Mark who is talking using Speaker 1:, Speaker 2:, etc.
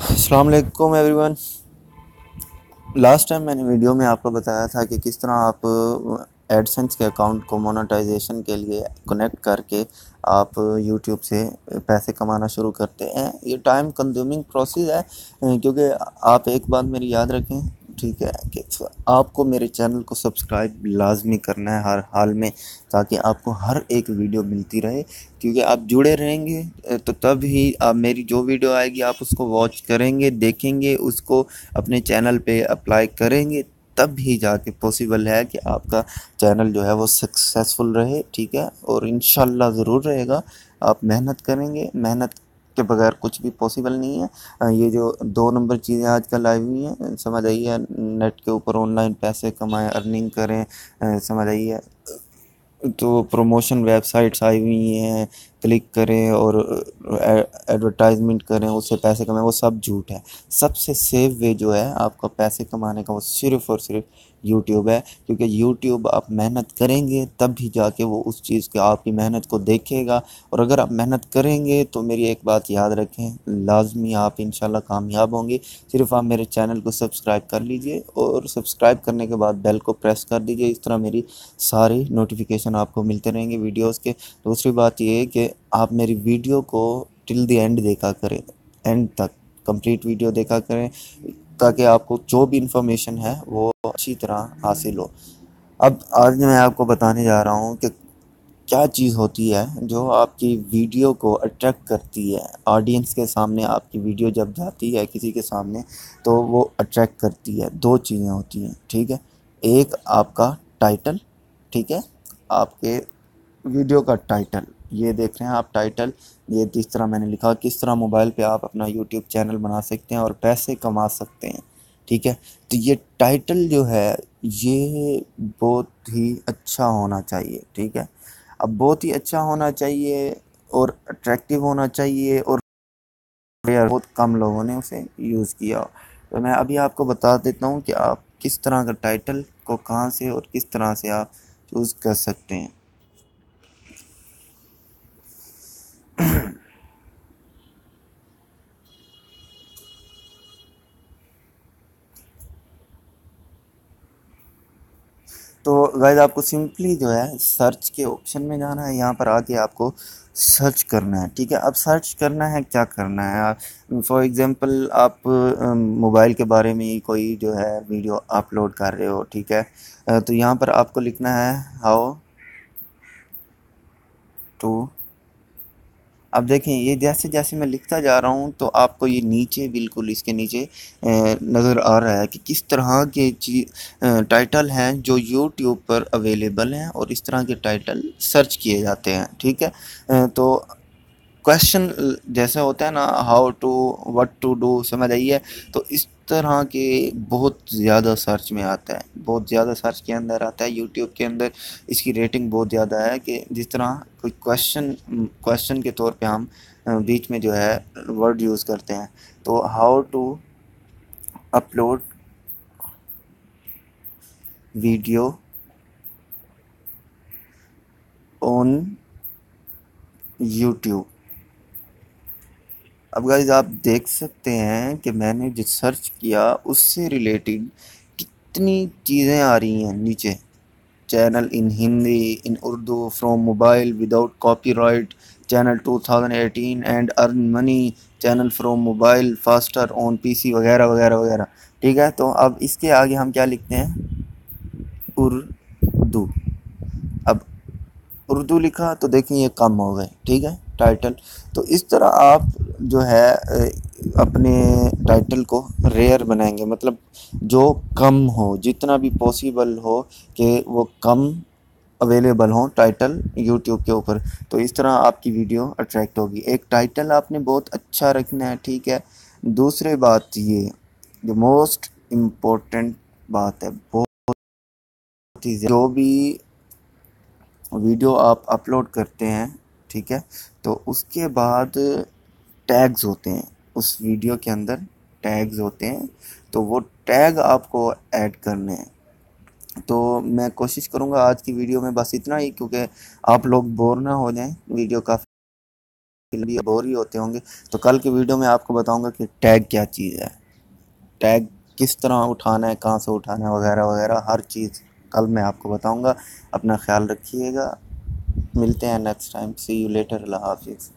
Speaker 1: अस्सलाम वालेकुम everyone. Last time मैंने वीडियो में आपको बताया था कि किस तरह आप एडसेंस के अकाउंट को मोनेटाइजेशन के लिए कनेक्ट करके आप यूट्यूब से पैसे कमाना शुरू करते हैं। ये टाइम कंज्यूमिंग प्रोसेस है, क्योंकि आप एक बात मेरी याद रखें, ठीक है, कि आपको मेरे चैनल को सब्सक्राइब लाजमी करना है हर हाल में, ताकि आपको हर एक वीडियो मिलती रहे। क्योंकि आप जुड़े रहेंगे तो तब ही आप मेरी जो वीडियो आएगी आप उसको वॉच करेंगे, देखेंगे, उसको अपने चैनल पे अप्लाई करेंगे, तब ही जाके पॉसिबल है कि आपका चैनल जो है वो सक्सेसफुल रहे। ठीक है, और इंशाल्लाह ज़रूर रहेगा। आप मेहनत करेंगे, मेहनत के बगैर कुछ भी पॉसिबल नहीं है। ये जो 2 नंबर चीज़ें आजकल आई हुई हैं, समझ आइए, नेट के ऊपर ऑनलाइन पैसे कमाएं, अर्निंग करें, समझ आइए, तो प्रमोशन वेबसाइट्स आई हुई हैं, क्लिक करें और एडवर्टाइजमेंट करें, उससे पैसे कमाएं, वो सब झूठ है। सबसे सेफ वे जो है आपका पैसे कमाने का, वो सिर्फ़ और सिर्फ यूट्यूब है। क्योंकि यूट्यूब आप मेहनत करेंगे तब भी जाके वो उस चीज़ के आपकी मेहनत को देखेगा। और अगर आप मेहनत करेंगे तो मेरी एक बात याद रखें, लाजमी आप इंशाल्लाह कामयाब होंगे। सिर्फ आप मेरे चैनल को सब्सक्राइब कर लीजिए और सब्सक्राइब करने के बाद बेल को प्रेस कर दीजिए। इस तरह मेरी सारी नोटिफिकेशन आपको मिलते रहेंगे वीडियोस के। दूसरी बात ये है कि आप मेरी वीडियो को टिल द एंड देखा करें, एंड तक कंप्लीट वीडियो देखा करें, ताकि आपको जो भी इंफॉर्मेशन है वो अच्छी तरह हासिल हो। अब आज मैं आपको बताने जा रहा हूँ कि क्या चीज़ होती है जो आपकी वीडियो को अट्रैक्ट करती है। ऑडियंस के सामने आपकी वीडियो जब जाती है किसी के सामने, तो वो अट्रैक्ट करती है। 2 चीज़ें होती हैं, ठीक है। एक आपका टाइटल, ठीक है, आपके वीडियो का टाइटल, ये देख रहे हैं आप टाइटल, ये जिस तरह मैंने लिखा, किस तरह मोबाइल पे आप अपना यूट्यूब चैनल बना सकते हैं और पैसे कमा सकते हैं। ठीक है, तो ये टाइटल जो है ये बहुत ही अच्छा होना चाहिए। ठीक है, अब बहुत ही अच्छा होना चाहिए और अट्रैक्टिव होना चाहिए, और रेयर, बहुत कम लोगों ने उसे यूज़ किया। तो मैं अभी आपको बता देता हूँ कि आप किस तरह का टाइटल को कहाँ से और किस तरह से आप चूज़ कर सकते हैं। तो गाइस आपको सिंपली जो है सर्च के ऑप्शन में जाना है, यहाँ पर आके आपको सर्च करना है। ठीक है, अब सर्च करना है, क्या करना है, आप फॉर एग्जांपल आप मोबाइल के बारे में ही कोई जो है वीडियो अपलोड कर रहे हो। ठीक है, तो यहाँ पर आपको लिखना है हाउ टू। अब देखें, ये जैसे जैसे मैं लिखता जा रहा हूँ तो आपको ये नीचे, बिल्कुल इसके नीचे नज़र आ रहा है कि किस तरह के टाइटल हैं जो यूट्यूब पर अवेलेबल हैं, और इस तरह के टाइटल सर्च किए जाते हैं। ठीक है, तो क्वेश्चन जैसा होता है ना, how to, what to do, समझ आइए, तो इस तरह के बहुत ज़्यादा सर्च में आता है, बहुत ज़्यादा सर्च के अंदर आता है यूट्यूब के अंदर। इसकी रेटिंग बहुत ज़्यादा है कि जिस तरह कोई क्वेश्चन क्वेश्चन के तौर पे हम बीच में जो है वर्ड यूज़ करते हैं। तो how to upload video on YouTube. अब गाइज आप देख सकते हैं कि मैंने जो सर्च किया उससे रिलेटेड कितनी चीज़ें आ रही हैं नीचे। Channel in Hindi, in Urdu, from mobile without copyright, channel 2018 and earn money, channel from mobile faster on PC, वगैरह वगैरह वगैरह। ठीक है, तो अब इसके आगे हम क्या लिखते हैं, उर्दू। अब उर्दू लिखा तो देखें ये कम हो गए। ठीक है, टाइटल। तो इस तरह आप जो है अपने टाइटल को रेयर बनाएंगे, मतलब जो कम हो, जितना भी पॉसिबल हो कि वो कम अवेलेबल हो टाइटल यूट्यूब के ऊपर। तो इस तरह आपकी वीडियो अट्रैक्ट होगी। एक टाइटल आपने बहुत अच्छा रखना है। ठीक है, दूसरी बात ये, जो मोस्ट इम्पोर्टेंट बात है, बहुत ही जो भी वीडियो आप अपलोड करते हैं, ठीक है, तो उसके बाद टैग्स होते हैं, उस वीडियो के अंदर टैग्स होते हैं, तो वो टैग आपको ऐड करने हैं। तो मैं कोशिश करूँगा आज की वीडियो में बस इतना ही, क्योंकि आप लोग बोर ना हो जाएं, वीडियो काफ़ी लिए बोर ही होते होंगे, तो कल की वीडियो में आपको बताऊंगा कि टैग क्या चीज़ है, टैग किस तरह उठाना है, कहाँ से उठाना है, वगैरह वगैरह हर चीज़ कल मैं आपको बताऊंगा। अपना ख्याल रखिएगा, मिलते हैं next time, see you later, अल्लाह हाफिज़।